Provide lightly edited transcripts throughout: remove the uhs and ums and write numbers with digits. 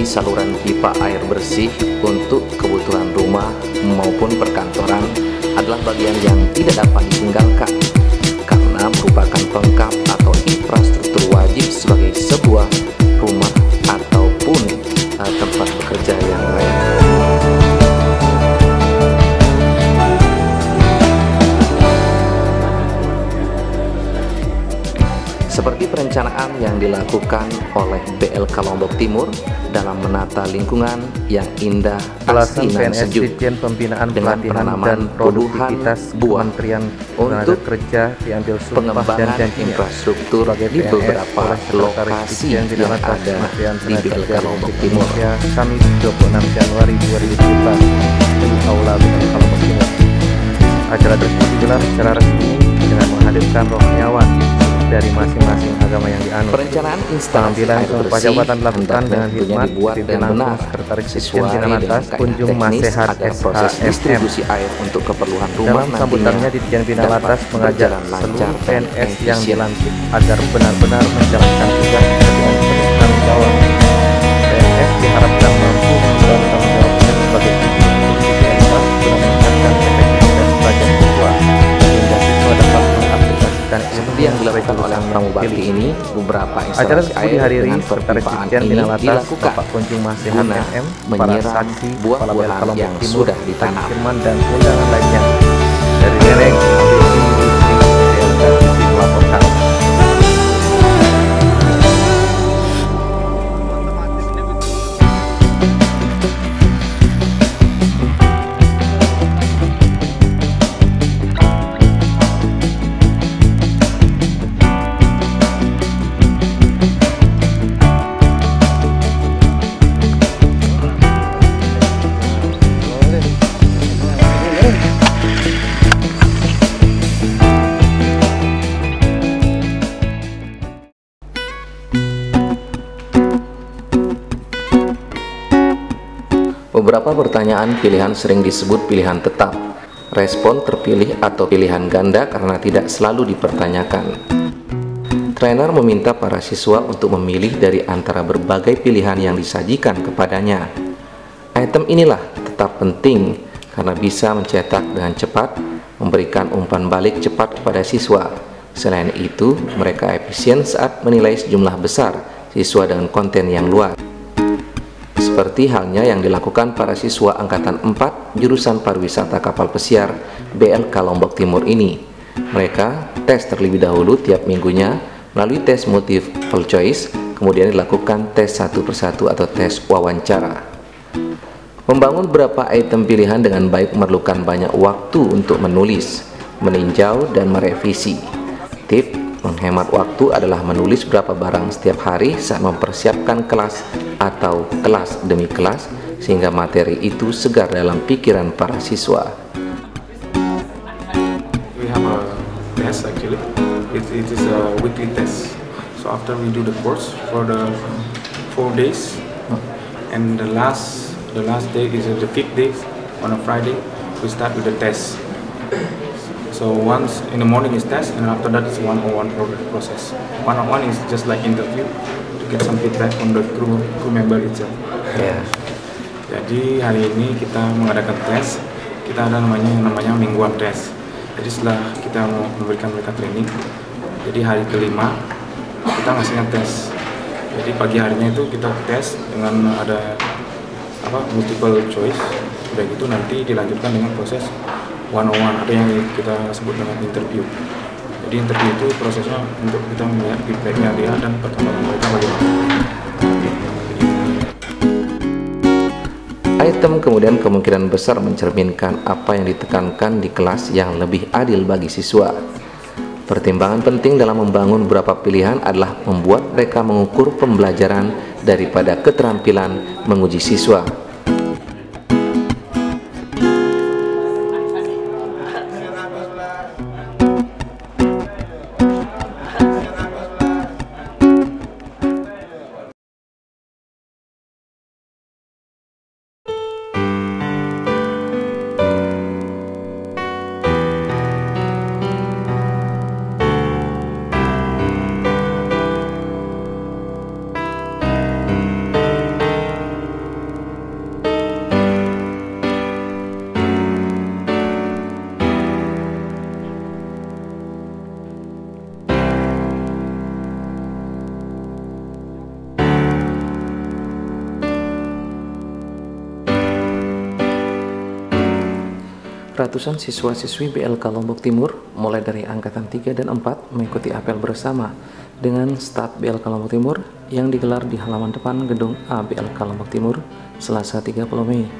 memiliki saluran pipa air bersih untuk kebutuhan rumah maupun perkantoran adalah bagian yang tidak dapat ditinggalkan karena merupakan pelengkap atau infrastruktur wajib sebagai sebuah rumah ataupun tempat bekerja yang lain. Seperti perencanaan yang dilakukan oleh BLK Lombok Timur dalam menata lingkungan yang indah, asri dan sejuk dengan penanaman puluhan buah untuk pengembangan infrastruktur di beberapa lokasi yang ada di BLK Lombok Timur. Kamis 26 Januari 2017 di Aula BLK Lombok Timur. Acara tersebut digelar secara resmi dengan menghadirkan rohaniawan dari masing-masing agama yang dianut. Perencanaan instalasi air bersih dilakukan dengan hikmat pimpinan Sekretaris sesuai Jenderal dengan Kunjung Masehat agar proses distribusi air untuk keperluan rumah dalam sambutannya Ditjen Bina Latas mengajak seluruh PNS yang dilantik agar benar-benar menjalankan tugas dengan penuh tanggung jawab. PNS diharapkan mampu menjalankan tanggung jawabnya sebagai institusi BLK guna meningkatkan efektivitas pelajar siswa sehingga siswa dapat mengaplikasikan seperti yang dilakukan oleh Pramubakti ini. Beberapa acara instalasi tersebut air dihadiri dengan Sekretaris perpipaan Ditjen ini Bina Latas dilakukan Bapak Kunjung Masehat guna MM, para menyiram saksi, buah-buahan Kepala yang Timur, sudah ditanam. Haji Firman dan undangan lainnya. Dari Dereng, BLK melaporkan. Beberapa pertanyaan pilihan sering disebut pilihan tetap, respon terpilih atau pilihan ganda karena tidak selalu dipertanyakan. Trainer meminta para siswa untuk memilih dari antara berbagai pilihan yang disajikan kepadanya. Item inilah tetap penting karena bisa mencetak dengan cepat, memberikan umpan balik cepat kepada siswa. Selain itu, mereka efisien saat menilai sejumlah besar siswa dengan konten yang luas. Seperti halnya yang dilakukan para siswa Angkatan 4 jurusan Pariwisata Kapal Pesiar BLK Lombok Timur ini. Mereka tes terlebih dahulu tiap minggunya melalui tes multiple choice, kemudian dilakukan tes satu persatu atau tes wawancara. Membangun beberapa item pilihan dengan baik memerlukan banyak waktu untuk menulis, meninjau, dan merevisi. Tip menghemat waktu adalah menulis berapa barang setiap hari saat mempersiapkan kelas atau kelas demi kelas sehingga materi itu segar dalam pikiran para siswa. We have a test actually. It is a weekly test. So after we do the course for the 4 days, and the last day is the 5th day on a Friday. We start with the test. So once in the morning is test, and after that is one-on-one process. One-on-one is just like interview to get some feedback from the crew member itself. Yeah. Jadi hari ini kita mengadakan tes. Kita ada namanya mingguan tes. Jadi setelah kita memberikan mereka training, jadi hari kelima kita ngasihnya tes. Jadi pagi harinya itu kita tes dengan ada multiple choice. Udah gitu nanti dilanjutkan dengan proses one-on-one, ada yang kita sebut dengan interview. Jadi interview itu prosesnya untuk kita melihat feedbacknya dia dan perkembangan mereka bagaimana. Item kemudian kemungkinan besar mencerminkan apa yang ditekankan di kelas yang lebih adil bagi siswa. Pertimbangan penting dalam membangun beberapa pilihan adalah membuat mereka mengukur pembelajaran daripada keterampilan menguji siswa. Ratusan siswa-siswi BLK Lombok Timur mulai dari angkatan 3 dan 4 mengikuti apel bersama dengan staf BLK Lombok Timur yang digelar di halaman depan gedung A BLK Lombok Timur Selasa 30 Mei.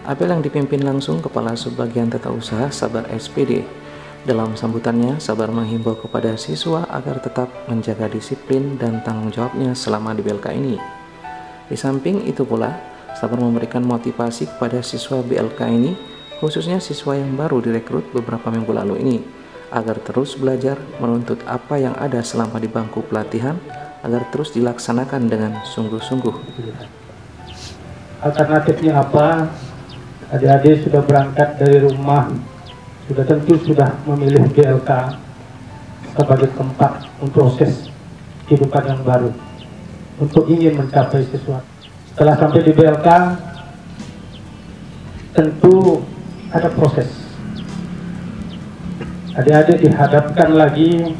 Apel yang dipimpin langsung Kepala Subbagian Tata Usaha Sabar SPD. Dalam sambutannya, Sabar menghimbau kepada siswa agar tetap menjaga disiplin dan tanggung jawabnya selama di BLK ini. Di samping itu pula, Sabar memberikan motivasi kepada siswa BLK ini, khususnya siswa yang baru direkrut beberapa minggu lalu ini, agar terus belajar menuntut apa yang ada selama di bangku pelatihan, agar terus dilaksanakan dengan sungguh-sungguh. Alternatifnya apa? Adik-adik sudah berangkat dari rumah, sudah memilih BLK sebagai tempat untuk proses kehidupan yang baru, untuk ingin mencapai sesuatu. Setelah sampai di BLK, tentu ada proses. Adik-adik dihadapkan lagi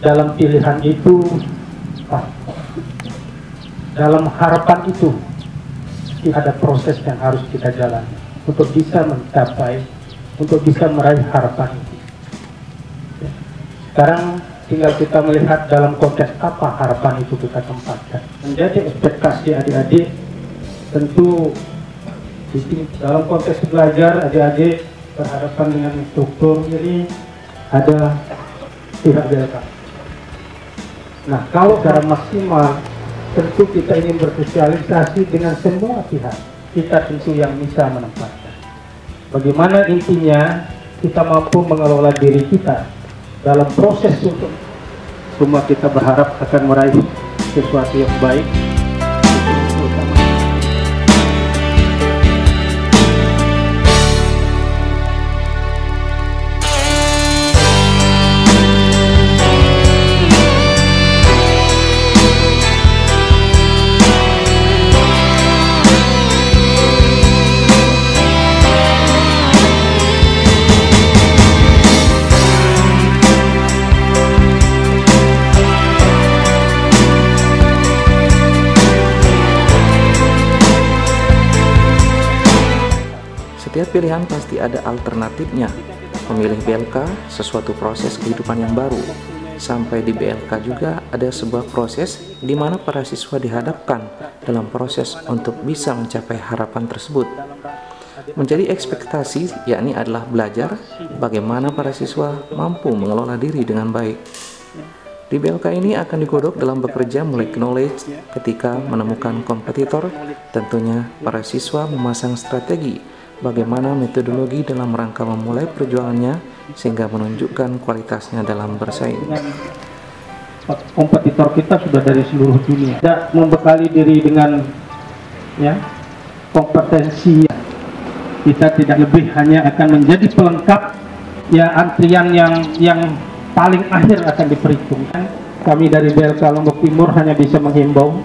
dalam pilihan itu, dalam harapan itu, ada proses yang harus kita jalani untuk bisa mencapai, untuk bisa meraih harapan itu. Sekarang tinggal kita melihat dalam konteks apa harapan itu kita tempatkan. Menjadi ekspektasi adik-adik, tentu dalam konteks belajar adik-adik berhadapan dengan instruktur ini ada pihak BLK. Nah, kalau secara maksimal tentu kita ingin bersosialisasi dengan semua pihak. Kita tentu yang bisa menempatkan. Bagaimana intinya kita mampu mengelola diri kita dalam proses untuk semua kita berharap akan meraih sesuatu yang baik. Setiap pilihan pasti ada alternatifnya. Memilih BLK sesuatu proses kehidupan yang baru. Sampai di BLK juga ada sebuah proses di mana para siswa dihadapkan dalam proses untuk bisa mencapai harapan tersebut. Menjadi ekspektasi yakni adalah belajar bagaimana para siswa mampu mengelola diri dengan baik. Di BLK ini akan digodok dalam bekerja mulai knowledge ketika menemukan kompetitor. Tentunya para siswa memasang strategi bagaimana metodologi dalam rangka memulai perjuangannya sehingga menunjukkan kualitasnya dalam bersaing. Kompetitor kita sudah dari seluruh dunia. Tidak membekali diri dengan kompetensi. Kita tidak lebih hanya akan menjadi pelengkap antrian yang paling akhir akan diperhitungkan. Kami dari BLK Lombok Timur hanya bisa menghimbau,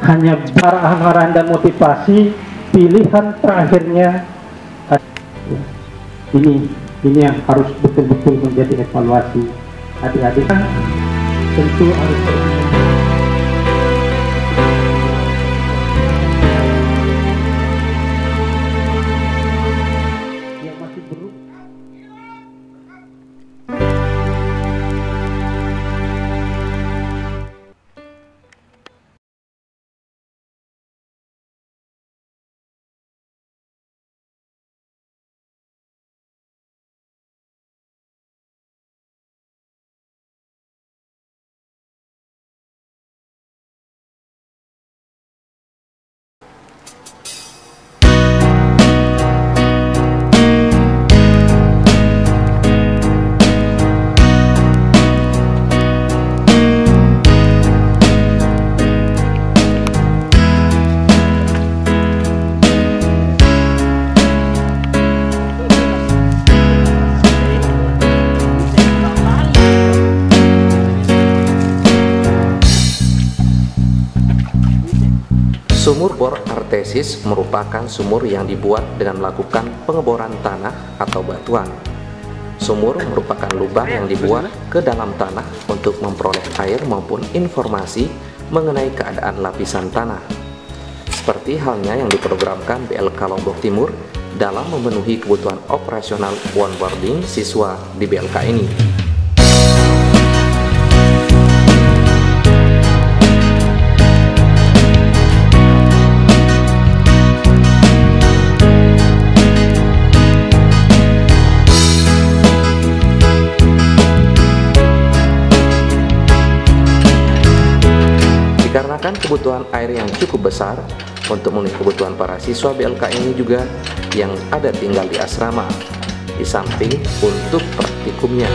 hanya arahan-arahan dan motivasi. Pilihan terakhirnya ini yang harus betul-betul menjadi evaluasi adik-adik. Tentu harus yang masih berubah. Sumur bor artesis merupakan sumur yang dibuat dengan melakukan pengeboran tanah atau batuan. Sumur merupakan lubang yang dibuat ke dalam tanah untuk memperoleh air maupun informasi mengenai keadaan lapisan tanah. Seperti halnya yang diprogramkan BLK Lombok Timur dalam memenuhi kebutuhan operasional onboarding siswa di BLK ini. Dikarenakan kebutuhan air yang cukup besar untuk memenuhi kebutuhan para siswa BLK ini juga yang ada tinggal di asrama, di samping untuk praktikumnya.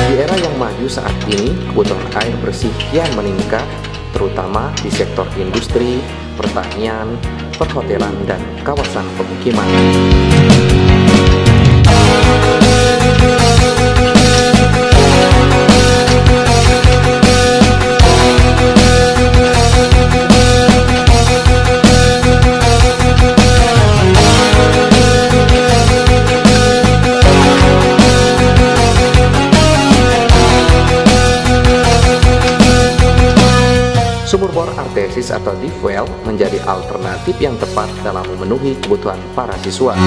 Di era yang maju saat ini, kebutuhan air bersih kian meningkat, terutama di sektor industri, pertanian, perhotelan, dan kawasan pemukiman. Sumur bor artesis atau deep well menjadi alternatif yang tepat dalam memenuhi kebutuhan para siswa.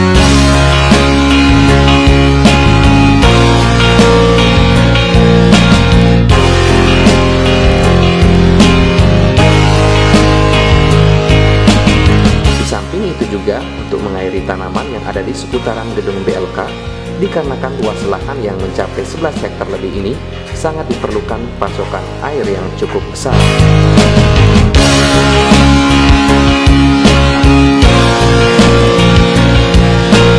Di samping itu juga untuk mengairi tanaman yang ada di seputaran gedung BLK, dikarenakan luas lahan yang mencapai 11 hektar lebih ini, sangat diperlukan pasokan air yang cukup besar.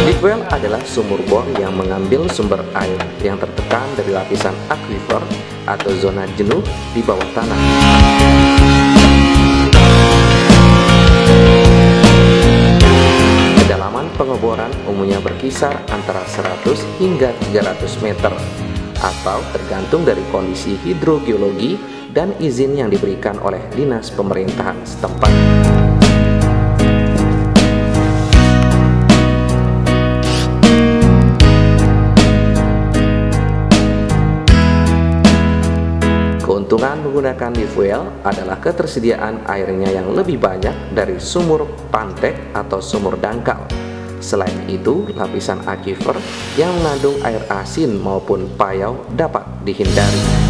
Deep well adalah sumur bor yang mengambil sumber air yang tertekan dari lapisan aquifer atau zona jenuh di bawah tanah. Kedalaman pengeboran umumnya berkisar antara 100 hingga 300 meter atau tergantung dari kondisi hidrogeologi dan izin yang diberikan oleh dinas pemerintahan setempat. Keuntungan menggunakan deep well adalah ketersediaan airnya yang lebih banyak dari sumur pantek atau sumur dangkal. Selain itu, lapisan aquifer yang mengandung air asin maupun payau dapat dihindari.